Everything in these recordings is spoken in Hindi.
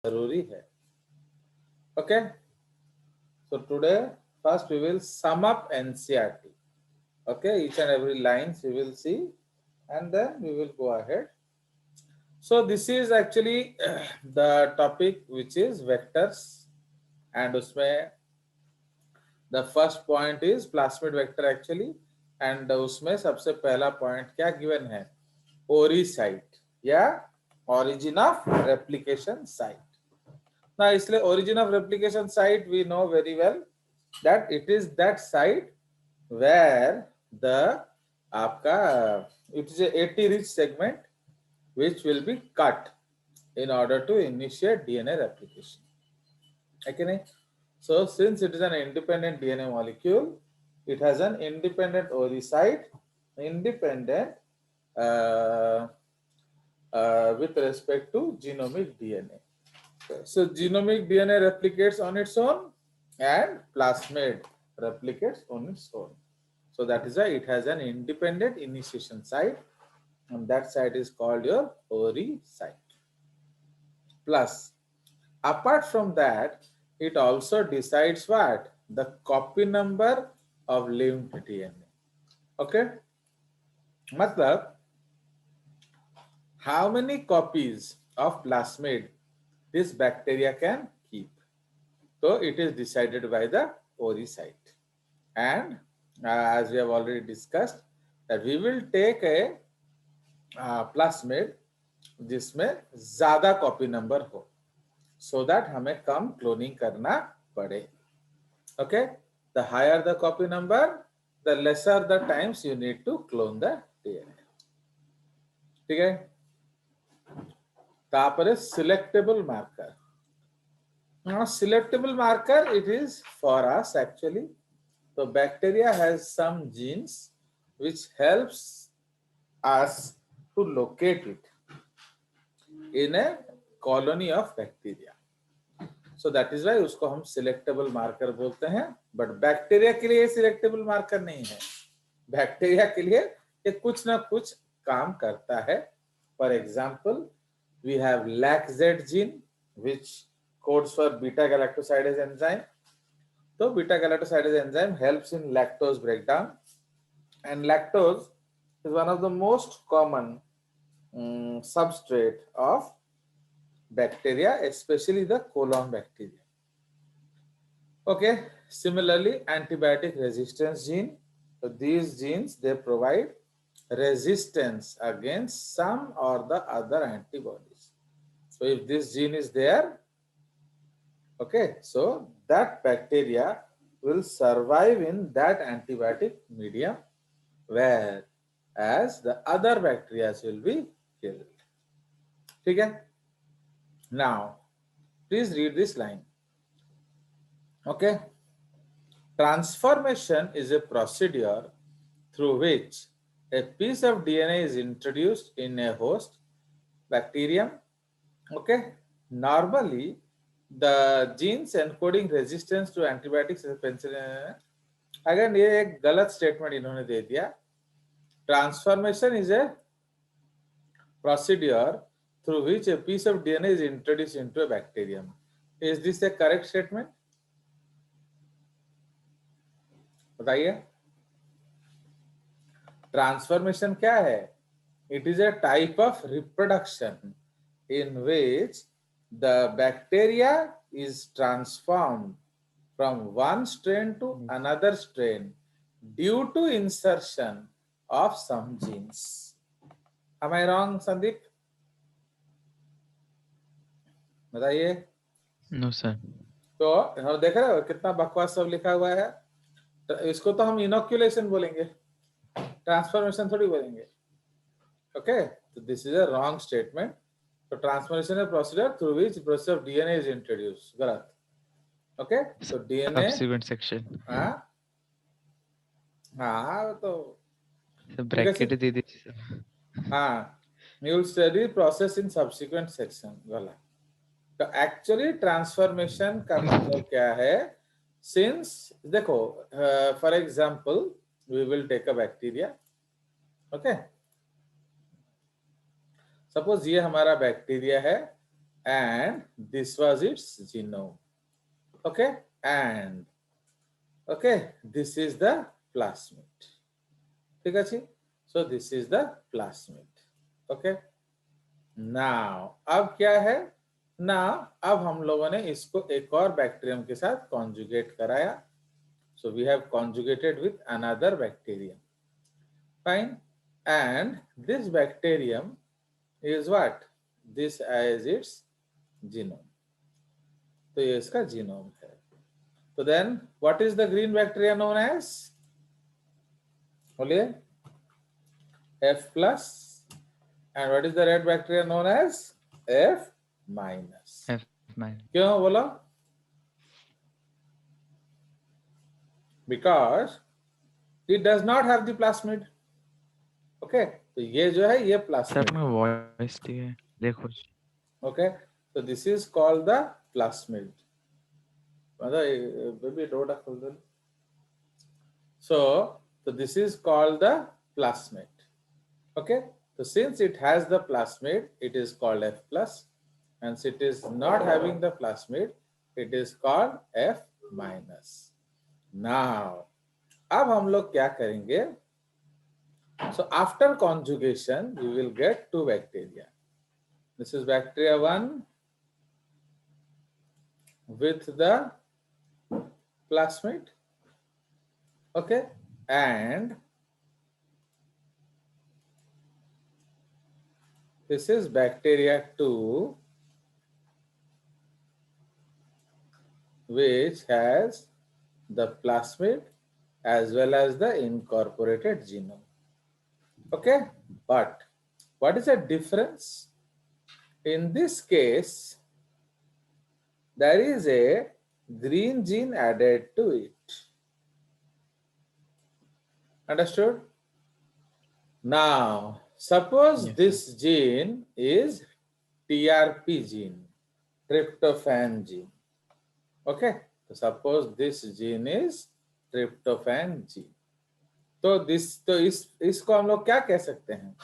जरूरी है. Okay, so today first we will sum up NCERT. Okay, each and every lines we will see, and then we will go ahead. So this is actually the topic which is vectors, and उसमें the first point is plasmid vector actually, and उसमें सबसे पहला point क्या given है, ori site या origin of replication site. Now इसलिए origin of replication site we know very well that it is that site where the आपका it is a AT rich segment which will be cut in order to initiate DNA replication. Okay, so since it is an independent DNA molecule, it has an independent ori site, independent with respect to genomic DNA. So genomic DNA replicates on its own and plasmid replicates on its own. So that is why it has an independent initiation site, and that site is called your ori site. Plus, apart from that, it also decides what? The copy number of linked DNA. Okay? Matlab, how many copies of plasmid this bacteria can keep? So it is decided by the ori site. And as we have already discussed, that we will take a plasmid जिसमें ज्यादा कॉपी नंबर हो, so that हमें कम क्लोनिंग करना पड़े. Okay, the higher the copy number, the lesser the times you need to clone the DNA. ठीक है. तापर selectable marker. Now selectable marker, it is for us actually. So bacteria has some genes which helps us to locate it in a colony of bacteria. So that is why उसको हम selectable marker बोलते हैं. But बैक्टीरिया के लिए selectable marker नहीं है. बैक्टीरिया के लिए ये कुछ ना कुछ काम करता है. For example, we have LAC-Z gene which codes for beta-galactosidase enzyme. So beta-galactosidase enzyme helps in lactose breakdown, and lactose is one of the most common substrate of bacteria, especially the colon bacteria. Okay, similarly, antibiotic resistance gene. So these genes, they provide resistance against some or the other antibodies. So if this gene is there, okay, so that bacteria will survive in that antibiotic medium, whereas the other bacteria will be killed. Okay? Now, please read this line. Okay? Transformation is a procedure through which a piece of DNA is introduced in a host bacterium. Okay? Normally, the genes encoding resistance to antibiotics penicillin. Again, ये एक गलत स्टेटमेंट इन्होंने दे दिया. Transformation is a procedure through which a piece of DNA is introduced into a bacterium. Is this a correct statement? बताइए. ट्रांसफॉर्मेशन क्या है? It is a type of reproduction in which the bacteria is transformed from one strain to another strain due to insertion of some genes. Am I wrong, Sandeep? बताइए. No sir. तो देख रहे हो कितना बकवास सब लिखा हुआ है. तो इसको तो हम इनोक्यूलेशन बोलेंगे, ट्रांसफॉर्मेशन थोड़ी बोलेंगे. Okay, so this is a wrong statement. So transformation is a procedure through which the process of DNA is introduced. गलत. Okay, so DNA. Subsequent section. हाँ हाँ तो ब्रैकेट दे दीजिए. हाँ, you will study process in subsequent section. गलत. तो actually transformation का मतलब क्या है? Since देखो, for example, we will take a bacteria. Okay. Suppose ये हमारा बैक्टीरिया है and this was its genome. Okay, and okay, this is the plasmid. ठीक है, so this is the plasmid. Okay, now अब क्या है, now अब हम लोगों ने इसको एक और बैक्टीरियम के साथ कॉन्जुगेट कराया. So we have conjugated with another bacterium. Fine. And this bacterium is what? This is its genome. तो ये इसका genome है. So then what is the green bacteria known as? बोलिए. F plus. And what is the red bacteria known as? F minus. F minus. क्यों बोला? Because it does not have the plasmid. Okay, तो ये जो है ये plasmid. सर मैं वॉइस ठीक है देखो. Okay, so this is called the plasmid. Baby door खोल दो. So this is called the plasmid. Okay, so since it has the plasmid, it is called F plus, and since it is not having the plasmid, it is called F minus. Now, अब हम लोग क्या करेंगे? So after conjugation, you will get two bacteria. This is bacteria 1 with the plasmid. Okay, and this is bacteria 2 which has the plasmid as well as the incorporated genome. Okay, but what is the difference? In this case, there is a green gene added to it. Understood? Now, suppose Yes, this gene is TRP gene, tryptophan gene. Okay, so suppose this gene is tryptophan gene. तो इसको हम लोग क्या कह सकते हैं?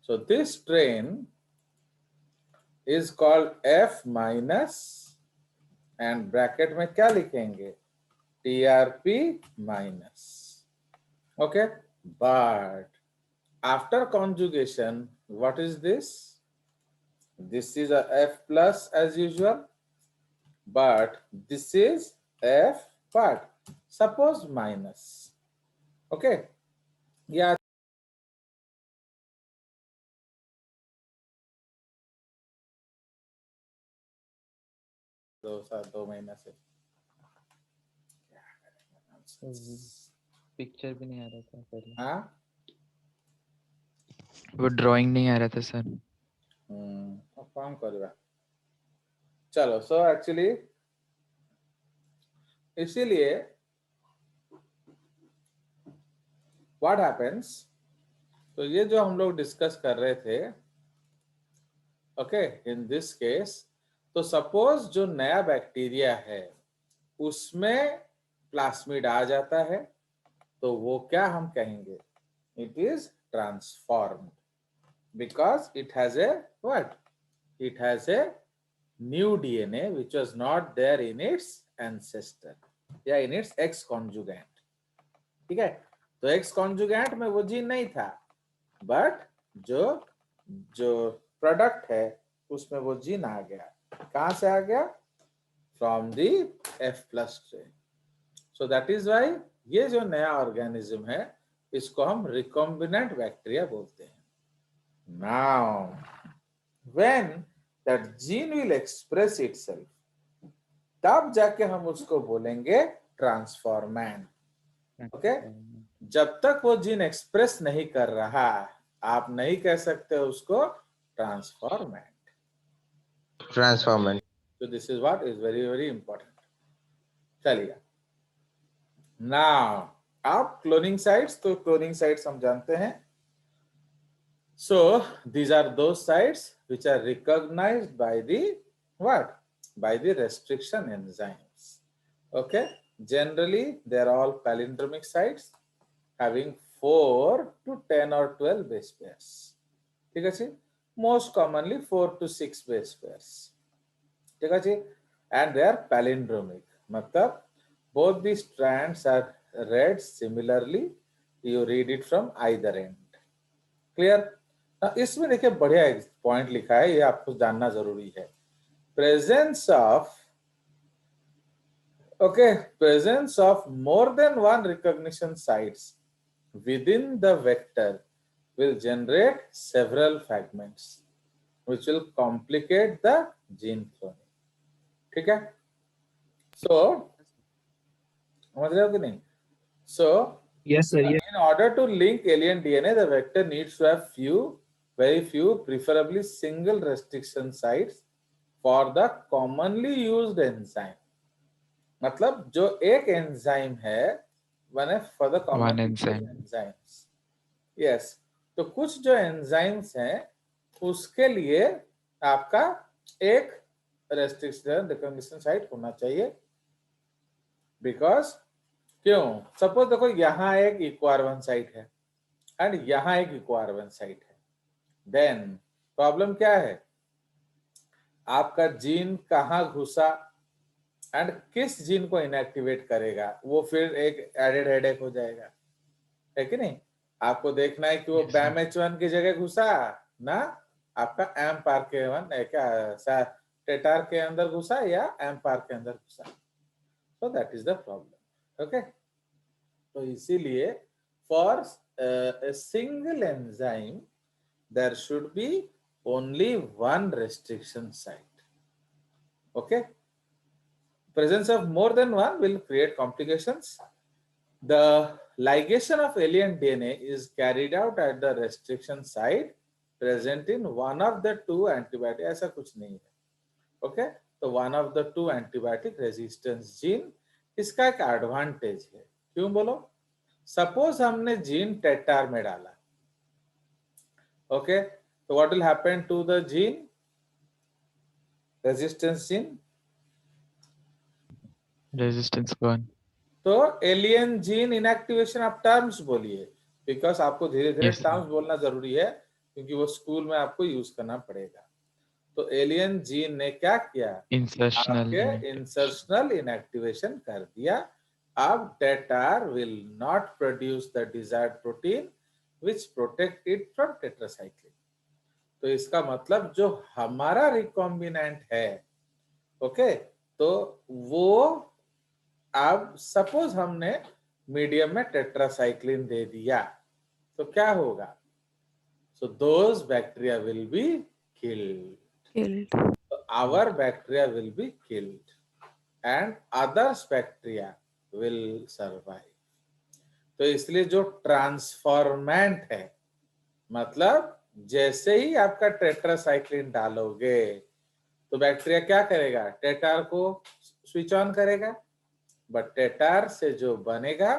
So this strain is called F minus and bracket में क्या लिखेंगे? TRP minus. Okay, but after conjugation, what is this? This is a F plus as usual, but this is F but suppose minus. Okay, yeah. दो महीना से पिक्चर भी नहीं आ रहा था पहले. हाँ, वो ड्राइंग नहीं आ रहा था सर. काम करवा. चलो, सो एक्चुअली इसीलिए व्हाट हैपेंस, तो ये जो हम लोग डिस्कस कर रहे थे, ओके, इन दिस केस, तो सपोज जो नया बैक्टीरिया है उसमें प्लास्मिड आ जाता है, तो वो क्या हम कहेंगे? It is transformed because it has a what? It has a new DNA which was not there in its ancestor या in its ex conjugant. ठीक है, तो एक्स कॉन्जुगेंट में वो जीन नहीं था, बट जो प्रोडक्ट है उसमें वो जीन आ गया. कहां से आ गया? From the F plus strain. So that is why ये जो नया ऑर्गेनिज्म है इसको हम रिकॉम्बिनेंट बैक्टीरिया बोलते हैं. Now when that gene will express itself, तब जाके हम उसको बोलेंगे ट्रांसफॉर्मेंट. ओके, जब तक वो जीन एक्सप्रेस नहीं कर रहा, आप नहीं कह सकते उसको transformant. So this is what is very very important. चलिए, now आप क्लोनिंग साइट्स, तो क्लोनिंग साइट्स हम जानते हैं. So these are those sites which are recognized by the what? By the restriction enzymes. Okay, generally they are all palindromic sites having 4 to 10 or 12 base pairs. ठीक है जी. most commonly 4 to 6 base pairs. ठीक है जी, and they are palindromic, मतलब both the strands are read similarly, you read it from either end. Clear? इसमें देखिए बढ़िया एक पॉइंट लिखा है, ये आपको जानना जरूरी है. Presence of more than one recognition sites within the vector will generate several fragments which will complicate the gene cloning. ठीक है? So समझ रहे हो कि नहीं? So Yes, sir. Yes. in order to link alien DNA, the vector needs to have very few, preferably single restriction sites for the commonly used enzyme. मतलब जो एक एंजाइम है, one for the common enzymes. Yes, तो कुछ जो एंजाइम्स हैं उसके लिए आपका एक रेस्ट्रिक्शन रिकॉग्निशन साइट होना चाहिए. बिकॉज क्यों? सपोज देखो यहाँ एक इक्वार1 साइट है एंड यहाँ एक इक्वार1 साइट है. देन प्रॉब्लम क्या है? आपका जीन कहाँ घुसा एंड किस जीन को इनएक्टिवेट करेगा, वो फिर एक एडेड हेडेक हो जाएगा, है कि नहीं? आपको देखना है कि वो BAMH1 की जगह घुसा ना आपका MPARK1 क्या टेटार के अंदर घुसा या MPARK के अंदर घुसा. सो that is the problem. Okay, तो इसीलिए for a single enzyme there should be only one restriction site. Okay, presence of more than one will create complications. The ligation of alien DNA is carried out at the restriction site present in one of the two antibiotic. ऐसा कुछ नहीं है. Okay, तो one of the two antibiotic resistance gene, इसका एक एडवांटेज है. क्यों बोलो? सपोज हमने जीन टेटार में डाला. ओके, तो what will happen to the gene resistance gene? Resistance gone. तो एलियन जीन इनएक्टिवेशन आप टर्म्स बोलिए, बिकॉज आपको धीरे धीरे टर्म्स बोलना जरूरी है क्योंकि वो स्कूल में आपको यूज करना पड़ेगा. तो एलियन जीन ने क्या किया? इंसर्शनल इनएक्टिवेशन कर दिया. अब टेटार will not produce the desired protein which protect it from tetracycline. तो इसका मतलब जो हमारा रिकॉम्बिनेंट है, ओके, तो वो अब सपोज हमने मीडियम में टेट्रासाइक्लिन दे दिया तो क्या होगा? So those bacteria will be killed. Our bacteria will be killed and others bacteria will survive. तो इसलिए जो ट्रांसफॉर्मेंट है, मतलब जैसे ही आपका टेट्रासाइक्लिन डालोगे तो बैक्टीरिया क्या करेगा? टेटार को स्विच ऑन करेगा, बट टेटार से जो बनेगा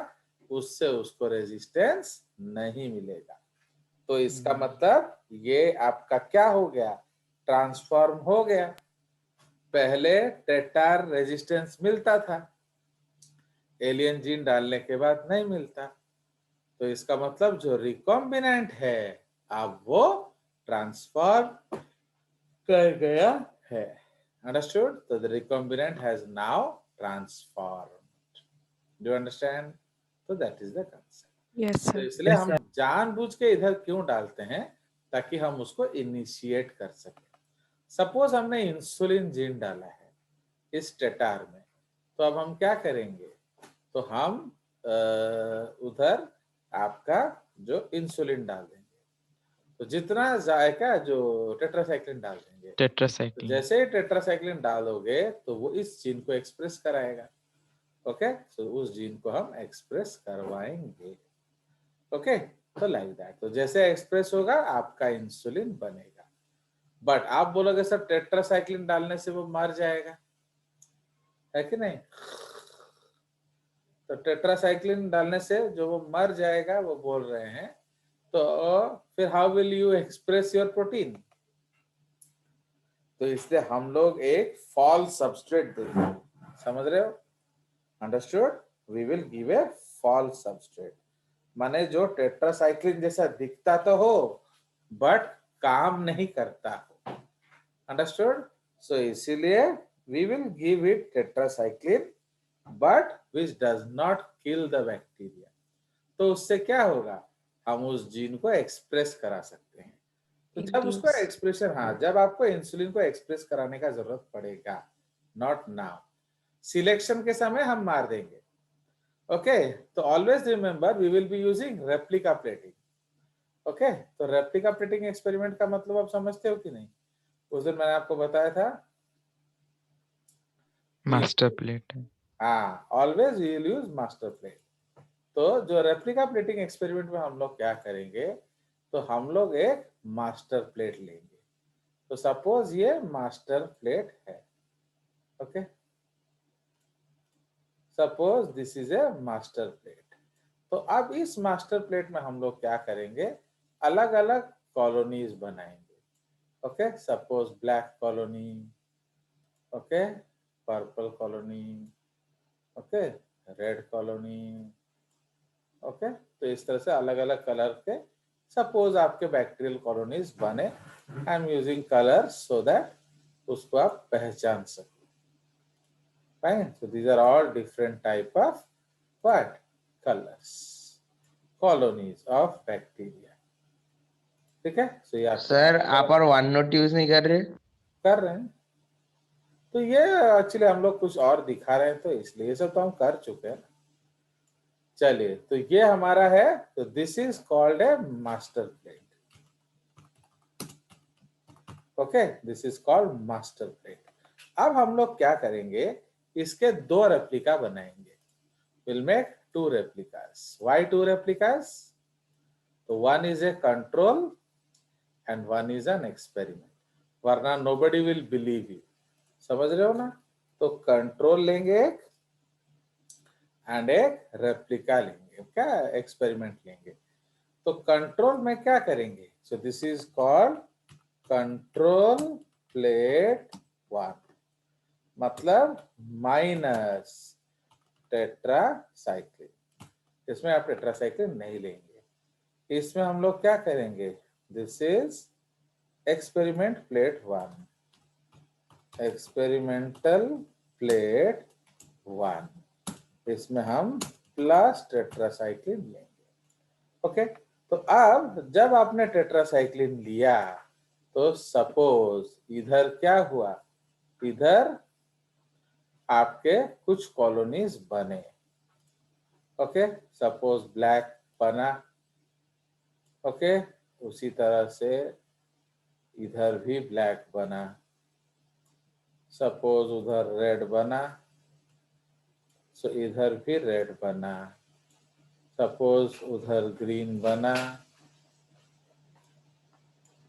उससे उसको रेजिस्टेंस नहीं मिलेगा. तो इसका मतलब ये आपका क्या हो गया? ट्रांसफॉर्म हो गया. पहले टेटार रेजिस्टेंस मिलता था, एलियन जीन डालने के बाद नहीं मिलता. तो इसका मतलब जो रिकॉम्बिनेंट है अब वो ट्रांसफॉर्म कर गया है. अंडरस्टूड? तो the recombinant has now transformed. Do you understand? तो that is the concept. Yes, तो sir. इसलिए Yes, हम sir. जानबूझ के इधर क्यों डालते हैं? ताकि हम उसको इनिशिएट कर सके. सपोज हमने इंसुलिन जीन डाला है इस टेटार में, तो अब हम क्या करेंगे? तो हम उधर आपका जो इंसुलिन डाल देंगे, तो जितना जाएगा जो टेट्रासाइक्लिन डाल देंगे. तो टेट्रासाइक्लिन. जैसे ही टेट्रासाइक्लिन डालोगे तो वो इस जीन को एक्सप्रेस कराएगा. ओके, तो उस जीन को हम एक्सप्रेस करवाएंगे. ओके, तो लाइक दैट. तो जैसे एक्सप्रेस होगा आपका इंसुलिन बनेगा. बट आप बोलोगे सर टेट्रासाइक्लिन डालने से वो मर जाएगा, है कि नहीं? तो टेट्रासाइक्लिन डालने से जो वो मर जाएगा वो बोल रहे हैं, तो फिर how will you express your protein? तो इसलिए हम लोग एक फॉल्स सबस्ट्रेट देंगे. समझ रहे हो? Understood? We will give a false substrate, माने जो टेट्रासाइक्लिन जैसा दिखता तो हो बट काम नहीं करता हो। अंडरस्टूड? सो इसीलिए we will give it tetracycline but which does not kill the bacteria. तो उससे क्या होगा, हम उस जीन को एक्सप्रेस करा सकते हैं। तो जब उसको Induce. एक्सप्रेशन, हाँ, जब आपको इंसुलिन को एक्सप्रेस कराने का जरूरत पड़ेगा, नॉट नाउ। सिलेक्शन के समय हम मार देंगे। ओके, तो always remember we will be using replica plating. Okay, तो रेप्लिका प्लेटिंग एक्सपेरिमेंट का मतलब आप समझते हो कि नहीं? उस दिन मैंने आपको बताया था मास्टर प्लेट है। हाँ, always we will use master plate. तो जो रेप्लिका प्लेटिंग एक्सपेरिमेंट में हम लोग क्या करेंगे, तो हम लोग एक मास्टर प्लेट लेंगे। तो सपोज ये मास्टर प्लेट है। Okay, suppose this is a master plate. तो अब इस मास्टर प्लेट में हम लोग क्या करेंगे, अलग अलग कॉलोनीज बनाएंगे। Okay, suppose black colony, okay, purple colony, okay, red colony. Okay, तो इस तरह से अलग अलग कलर के सपोज आपके बैक्टीरियल कॉलोनीज बने। I am using colour so that उसको आप पहचान सको। Fine, so these are all different type of what colours, colonies of bacteria. ठीक है, सो ये आपको सर आप और वन नोट यूज नहीं कर रहे? कर रहे हैं। तो ये एक्चुअली हम लोग कुछ और दिखा रहे हैं, तो इसलिए ये सब तो हम कर चुके हैं। चलिए, तो ये हमारा है, तो this is called a master plate. Okay, this is called master plate. अब हम लोग क्या करेंगे, इसके दो रेप्लिका बनाएंगे। Will make two replicas. Why two replicas? तो one is a control and one is an experiment, वरना नोबडी विल बिलीव यू। समझ रहे हो ना? तो कंट्रोल लेंगे एक एंड एक रेप्लिका लेंगे, क्या एक्सपेरिमेंट लेंगे। तो कंट्रोल में क्या करेंगे, सो this is called control plate 1, मतलब माइनस टेट्रासाइक्लिन। इसमें आप टेट्रासाइक्लिन नहीं लेंगे। इसमें हम लोग क्या करेंगे, this is experiment plate 1, experimental plate 1। इसमें हम प्लस टेट्रासाइक्लिन लेंगे। ओके, तो अब जब आपने टेट्रासाइक्लिन लिया, तो सपोज इधर क्या हुआ, इधर आपके कुछ कॉलोनीज बने। ओके, सपोज ब्लैक बना। ओके, उसी तरह से इधर भी ब्लैक बना। सपोज उधर रेड बना, सो इधर भी रेड बना। सपोज उधर ग्रीन बना,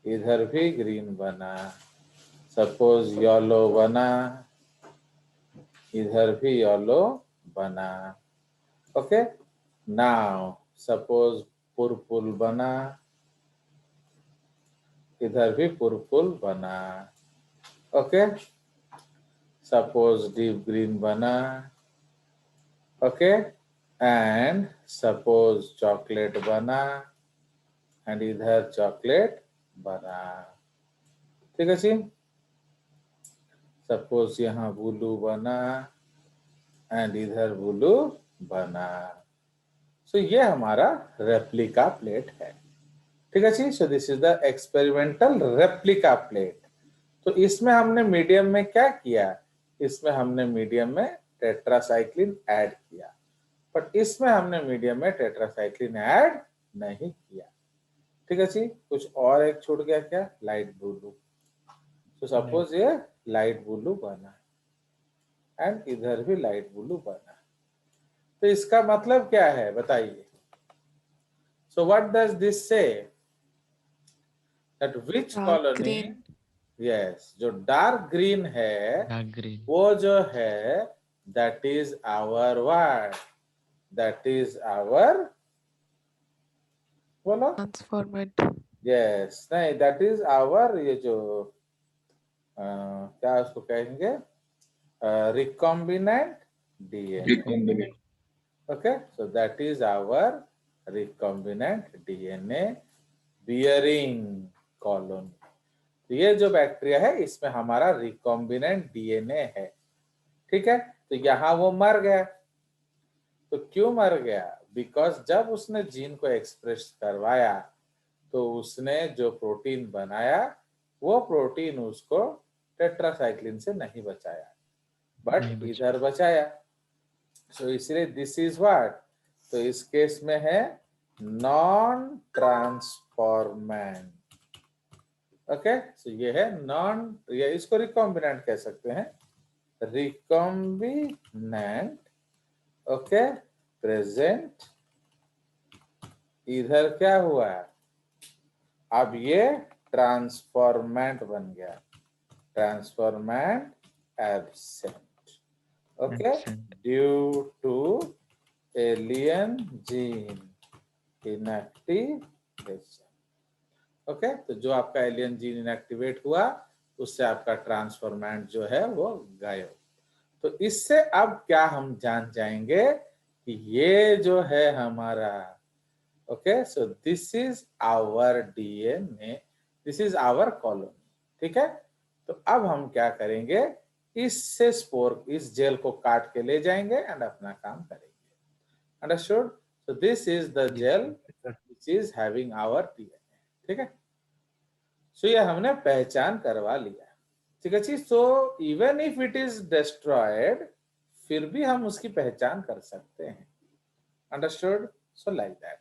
इधर भी ग्रीन बना। सपोज येलो बना, इधर भी येलो बना। ओके, नाउ सपोज पर्पल बना, इधर भी पर्पल बना। ओके, सपोज डीप ग्रीन बना। ओके, एंड सपोज चॉकलेट बना एंड इधर चॉकलेट बना। ठीक है जी, सपोज यहाँ ब्लू बना एंड इधर ब्लू बना। सो ये हमारा रेप्लिका प्लेट है। ठीक है जी, so this is the experimental replica plate. तो इसमें हमने मीडियम में क्या किया, इसमें हमने मीडियम में टेट्रासाइक्लिन ऐड किया, बट इसमें हमने मीडियम में टेट्रासाइक्लिन ऐड नहीं किया। ठीक है जी, कुछ और एक छूट गया, क्या, लाइट ब्लू। तो सपोज ये लाइट ब्लू बना एंड इधर भी लाइट ब्लू बना। तो इसका मतलब क्या है बताइए। So what does this say, that which Dark colony, green. Yes, जो डार्क ग्रीन है डार्क ग्रीन। वो जो है that is our what, that is our, बोलो, Transformed. यस, नहीं, दैट इज आवर, ये जो क्या उसको कहेंगे, recombinant DNA. Okay, so that is our recombinant DNA bearing colony. तो ये जो बैक्टीरिया है इसमें हमारा रिकॉम्बिनेंट डीएनए है, ठीक है। तो यहाँ वो मर गया। तो क्यों मर गया? बिकॉज जब उसने जीन को एक्सप्रेस करवाया तो उसने जो प्रोटीन बनाया वो प्रोटीन उसको टेट्रासाइक्लिन से नहीं बचाया, नहीं बट बचा। इधर बचाया। सो इसलिए दिस इज व्हाट, तो इस केस में है नॉन ट्रांसफॉर्मेंट। ओके, सो ये है नॉन, या इसको रिकॉम्बिनेंट कह सकते हैं, रिकॉम्बिनेंट। Okay, present. इधर क्या हुआ, अब ये ट्रांसफॉर्मेंट बन गया, transformant absent. Okay, Absent. Due to alien gene inactivation. Okay, तो जो आपका एलियन जीन इनएक्टिवेट हुआ उससे आपका ट्रांसफॉर्मेंट जो है वो गायब। तो इससे अब क्या हम जान जाएंगे कि ये जो है हमारा, okay, so this is our DNA, this is our colony, ठीक है। तो अब हम क्या करेंगे, इससे स्पोर, इस जेल को काट के ले जाएंगे एंड अपना काम करेंगे। Understood? So this is the gel which is having our DNA, ठीक है। सो ये हमने पहचान करवा लिया, ठीक है जी। So even if it is destroyed, फिर भी हम उसकी पहचान कर सकते हैं। अंडरस्टूड? So like that.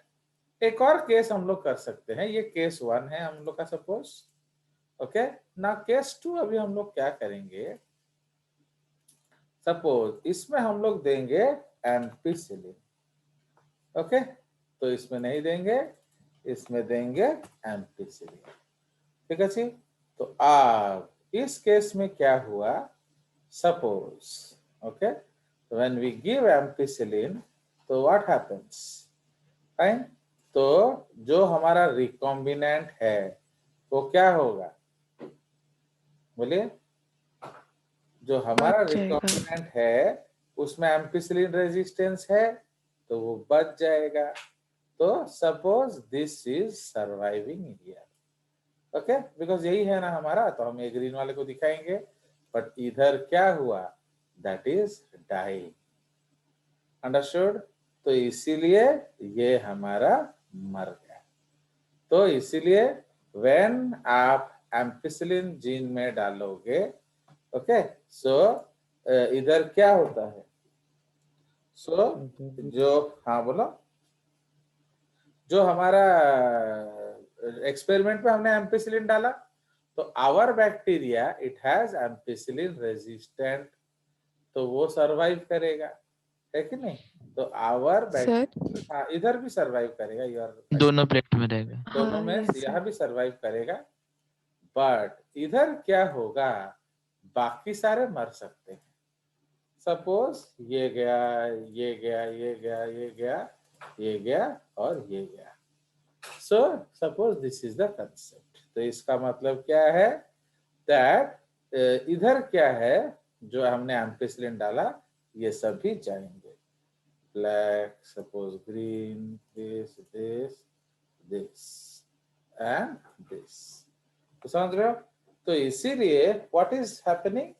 एक और केस हम लोग कर सकते हैं, ये केस 1 है हम लोग का, सपोज। ओके, ना केस 2 अभी हम लोग क्या करेंगे, सपोज इसमें हम लोग देंगे एम्पिसिलिन। ओके, तो इसमें नहीं देंगे, इसमें देंगे एम्पिसिलिन, ठीक है जी। तो अब इस केस में क्या हुआ, suppose, okay, when we give ampicillin तो व्हाट हैपेंस, फाइन। तो जो हमारा रिकॉम्बिनेंट है वो क्या होगा, बोलिए। जो हमारा बच जाएगा। रिकॉम्बिनेंट है उसमें एम्पिसिलिन रेजिस्टेंस है तो वो बच जाएगा। तो suppose this is surviving here, okay, because यही है ना हमारा, तो हम ये ग्रीन वाले को दिखाएंगे। बट इधर क्या हुआ, दैट इज डाइंग। अंडरस्टूड? तो इसीलिए ये हमारा मर गया। तो इसीलिए व्हेन आप एम्पिसिलिन जीन में डालोगे, ओके, सो इधर क्या होता है, सो जो, हाँ बोलो, जो हमारा एक्सपेरिमेंट में हमने एम्पिसिलिन डाला तो our bacteria it has ampicillin resistant, तो वो सरवाइव करेगा, है कि नहीं। तो आवर सर, बैक्टीरिया, हाँ, इधर भी सरवाइव करेगा, यार दोनों प्लेट में रहेगा। दोनों हाँ में यस यहाँ सर। भी सरवाइव करेगा। बट इधर क्या होगा, बाकी सारे मर सकते हैं। सपोज ये गया, ये गया, ये गया, ये गया, ये गया और ये गया। So suppose this is the concept. तो इसका मतलब क्या है, दैट इधर क्या है, जो हमने एम्पिसिलिन डाला ये सभी जाएंगे, black, suppose green, this this this and this. तो समझ रहे हो? तो इसीलिए व्हाट इज हैपनिंग,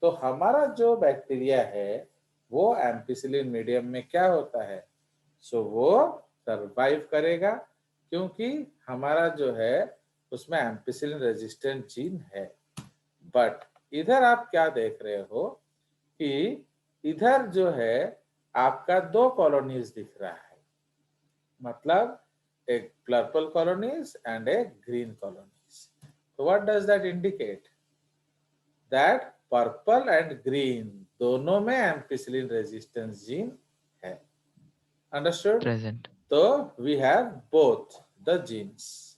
तो हमारा जो बैक्टीरिया है वो एम्पिसिलिन मीडियम में क्या होता है, सो वो सरवाइव करेगा क्योंकि हमारा जो है उसमें एम्पिसिलिन रेजिस्टेंट जीन है। बट इधर आप क्या देख रहे हो कि इधर जो है आपका 2 कॉलोनीज दिख रहा है, मतलब एक purple colonies and a green colonies. तो what does that indicate, that purple and green दोनों में एम्पिसिलिन रेजिस्टेंस जीन है। अंडरस्टूड? प्रेजेंट। तो we have both the genes.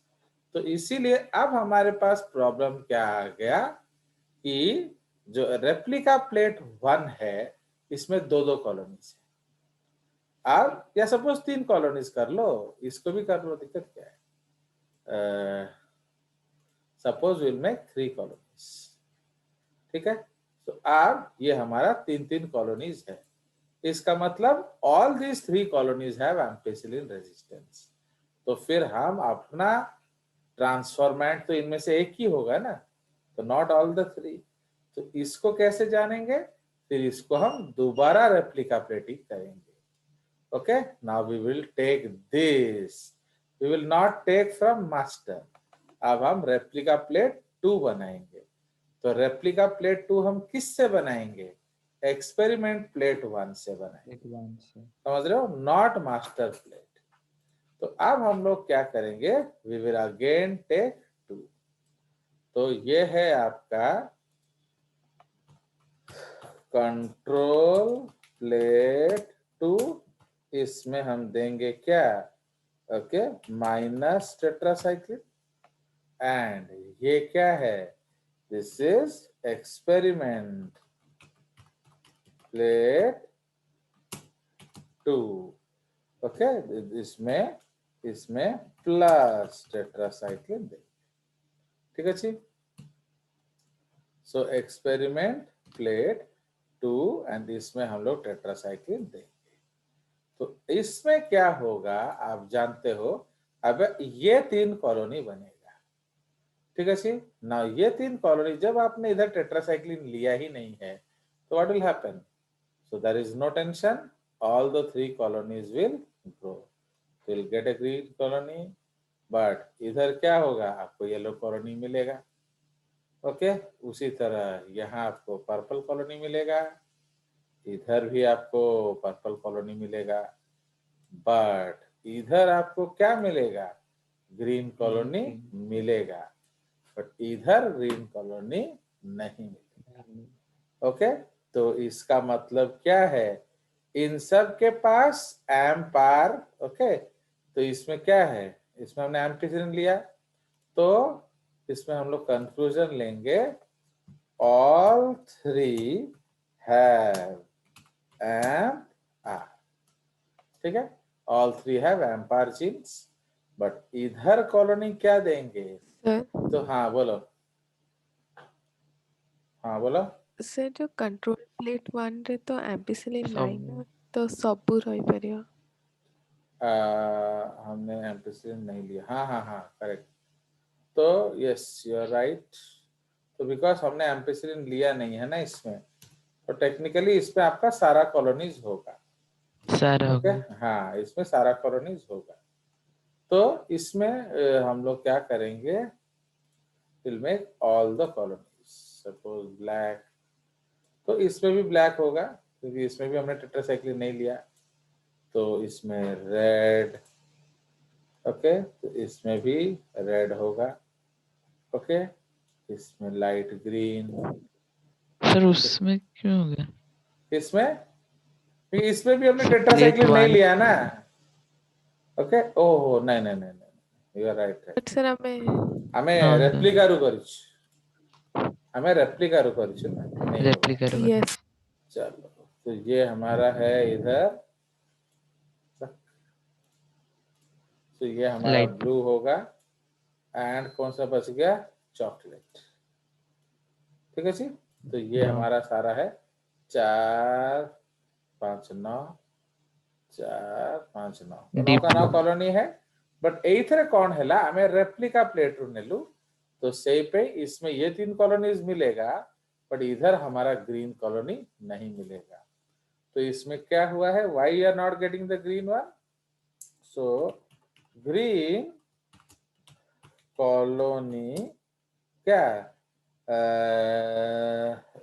तो इसीलिए अब हमारे पास प्रॉब्लम क्या आ गया कि जो रेप्लिका प्लेट 1 है इसमें 2 कॉलोनीज है। अब या सपोज 3 कॉलोनीज कर लो, इसको भी कर लो, दिक्कत क्या है। सपोज विल मेक 3 कॉलोनीज, ठीक है। तो अब ये हमारा 3 कॉलोनीज है, इसका मतलब all these 3 colonies have ampicillin resistance. तो फिर हम अपना ट्रांसफॉर्मेंट तो इनमें से एक ही होगा ना, तो नॉट ऑल द थ्री। तो इसको कैसे जानेंगे? फिर इसको हम दोबारा रेप्लिका प्लेटिंग करेंगे। Okay, now we will take this, we will not take from master. अब हम रेप्लिका प्लेट 2 बनाएंगे। तो रेप्लिका प्लेट 2 हम किससे बनाएंगे? एक्सपेरिमेंट प्लेट 1 से बनाएंगे, समझ रहे हो, नॉट मास्टर प्लेट। तो अब हम लोग क्या करेंगे? We will again take 2। तो ये है आपका कंट्रोल प्लेट 2। इसमें हम देंगे क्या? Okay, minus tetracycline. एंड ये क्या है? This is experiment plate 2। Okay, इसमें प्लस टेट्रासाइक्लिन देंगे। ठीक है जी। सो एक्सपेरिमेंट प्लेट 2 एंड इसमें हम लोग टेट्रासाइक्लिन देंगे। तो इसमें क्या होगा आप जानते हो? अब ये 3 कॉलोनी बनेगा। ठीक है जी ना। ये 3 कॉलोनी, जब आपने इधर टेट्रासाइक्लिन लिया ही नहीं है तो what will happen? So there is no tension, all the 3 colonies will grow, will get a green colony, but इधर क्या होगा? आपको येलो कॉलोनी मिलेगा। ओके, उसी तरह यहाँ आपको पर्पल कॉलोनी मिलेगा, इधर भी आपको पर्पल कॉलोनी मिलेगा, बट इधर आपको क्या मिलेगा? ग्रीन कॉलोनी मिलेगा, बट इधर ग्रीन कॉलोनी नहीं मिलेगा। ओके, तो इसका मतलब क्या है? इन सब के पास एम्पायर। ओके, तो इसमें क्या है? इसमें हमने एम्पिसिलिन लिया, तो इसमें हम लोग कंक्लूजन लेंगे ऑल 3 हैव एम्पायर। ठीक है, all 3 have empire genes. But इधर कॉलोनी क्या देंगे? सर तो हाँ बोलो, हाँ बोलो। सर जो कंट्रोल प्लेट 1 रे तो एम्पिसिलिन सब- नहीं ना, तो सबू रही परियो। हमने एम्पिसिलिन नहीं लिया। हाँ हाँ हाँ, करेक्ट। तो यस यू आर राइट। तो बिकॉज हमने एम्पिसिलिन लिया नहीं है ना इसमें, तो टेक्निकली इसमें आपका सारा कॉलोनीज होगा। सारा ओके, होगा। हाँ इसमें सारा कॉलोनीज होगा। तो इसमें हम लोग क्या करेंगे? Will make all the colonies. Suppose black, तो इसमें भी ब्लैक होगा क्योंकि इसमें भी हमने टेट्रासाइक्लिन नहीं लिया। तो इसमें रेड, ओके, तो इसमें भी रेड होगा। ओके, इसमें लाइट ग्रीन। सर उसमें क्यों हो गया? इसमें भी हमने प्लेट टेट्रासाइक्लिन नहीं 1 लिया ना। ओके, ओहो नहीं नहीं नहीं नहीं, you are right. But sir हमें हाँ रेप्लिकारू करिछु, हमें रेप्लिकारू करिछु ना, नहीं होगा। रेप्लिका यस चलो, तो ये हमारा है इधर। तो ये हमारा लाइट ब्लू होगा। एंड कौन सा बच गया? चॉकलेट। ठीक है जी। तो ये हाँ। हमारा सारा है 4 5 9, 4 5 9, तो 9 डीप का 9 कॉलोनी है। बट एइथरे कौन है ला हमें रेप्लिका प्लेट नेलु, तो सही पे इसमें ये 3 कॉलोनीज मिलेगा, बट इधर हमारा ग्रीन कॉलोनी नहीं मिलेगा। तो इसमें क्या हुआ है? Why you are not getting the green one? So green colony क्या?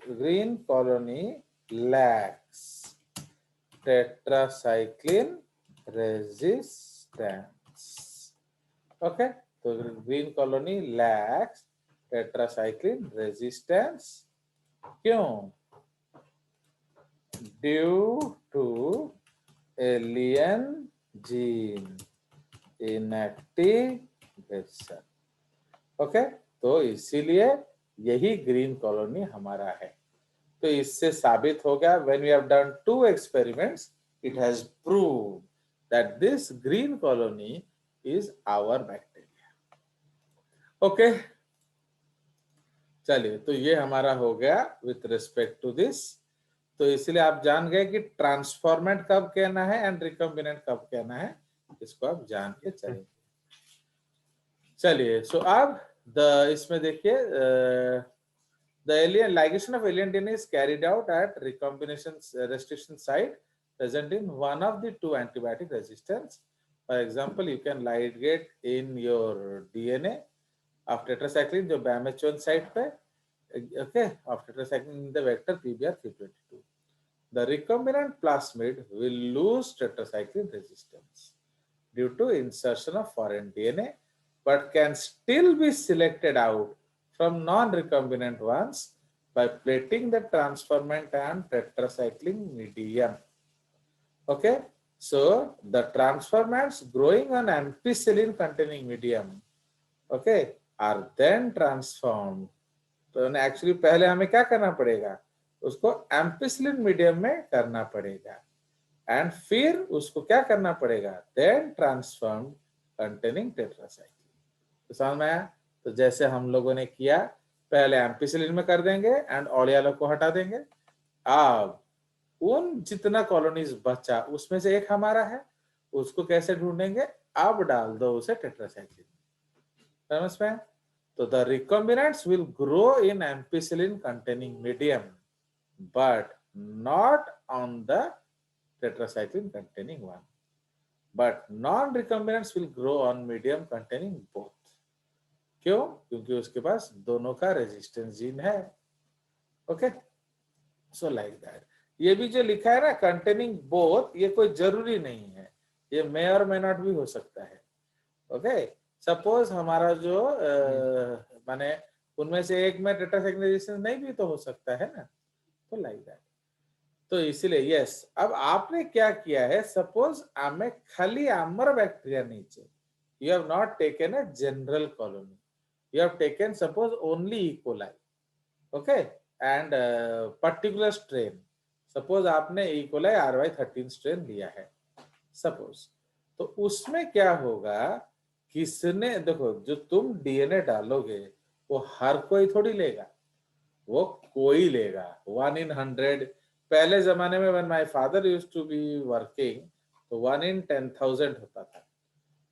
Green colony lacks tetracycline resistance. Okay, तो green colony lacks tetracycline resistance. क्यों? Due to alien gene inactivation. Okay, तो इसीलिए यही ग्रीन कॉलोनी हमारा है। तो इससे साबित हो गया, when we have done 2 experiments, it has proved that this green colony is our bacteria. Okay, चलिए, तो ये हमारा हो गया with respect to this। तो इसलिए आप जान गए कि ट्रांसफॉर्मेंट कब कहना है एंड रिकम्बिनेंट कब कहना है, इसको आप जान के चलेंगे। चलिए, सो अब द इसमें देखिए the alien ligation of alien DNA is carried out at recombination restriction site present in one of the two antibiotic resistance. For example, you can ligate in your DNA of tetracycline जो BAMH1 site पे, okay, of tetracycline in the vector PBR322. The recombinant plasmid will lose tetracycline resistance due to insertion of foreign DNA, but can still be selected out from non-recombinant ones by plating the transferment and tetracycline medium. Okay, so the transferments growing on ampicillin containing medium, okay, are then transformed. तो एक्चुअली पहले हमें क्या करना पड़ेगा, उसको एम्पिसिलिन मीडियम में करना पड़ेगा, एंड फिर उसको क्या करना पड़ेगा, देन ट्रांसफॉर्म कंटेनिंग टेट्रासाइक्लिन। तो समझ में आया? तो जैसे हम लोगों ने किया, पहले एम्पिसिलिन में कर देंगे एंड ऑलियालो को हटा देंगे। अब उन जितना कॉलोनीज बचा उसमें से एक हमारा है, उसको कैसे ढूंढेंगे, अब डाल दो उसे टेट्रासाइक्लिन। समझ में? तो the recombinants will grow in ampicillin containing medium but not on the tetracycline containing one, but non-recombinants will grow on medium containing both. क्यों? क्योंकि उसके पास दोनों का रेजिस्टेंस जीन है। Okay, so like that. ये भी जो लिखा है ना कंटेनिंग बोथ, ये कोई जरूरी नहीं है, ये मे और मे नॉट भी हो सकता है। ओके, सपोज हमारा जो माने उनमें से एक में टेट्रासाइक्लिन रेजिस्टेंस नहीं भी तो हो सकता है ना, तो लाइक दैट। तो इसीलिए यस, अब आपने क्या किया है, सपोज हमें खाली आमर बैक्टीरिया नहीं चाहिए, you have not taken a general colony, you have taken suppose only E coli, okay, and particular strain, suppose आपने ई कोलाई RY13 स्ट्रेन लिया है सपोज, तो उसमें क्या होगा, किसने, देखो जो तुम डीएनए डालोगे वो हर कोई थोड़ी लेगा, वो कोई लेगा, 1 in 100। पहले जमाने में when my father used to be working, तो 1 in 10,000 होता था।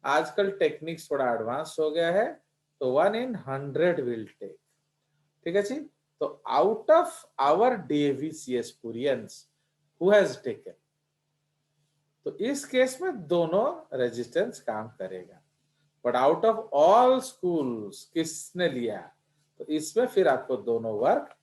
आजकल टेक्निक्स थोड़ा एडवांस हो गया है, तो 1 in 100 विल टेक। ठीक है जी। तो आउट ऑफ आवर DAVCS कुरियंस हु हैज टेकन, तो इस केस में दोनों रेजिस्टेंस काम करेगा, but out of all schools किसने लिया, तो इसमें फिर आपको दोनों वर्क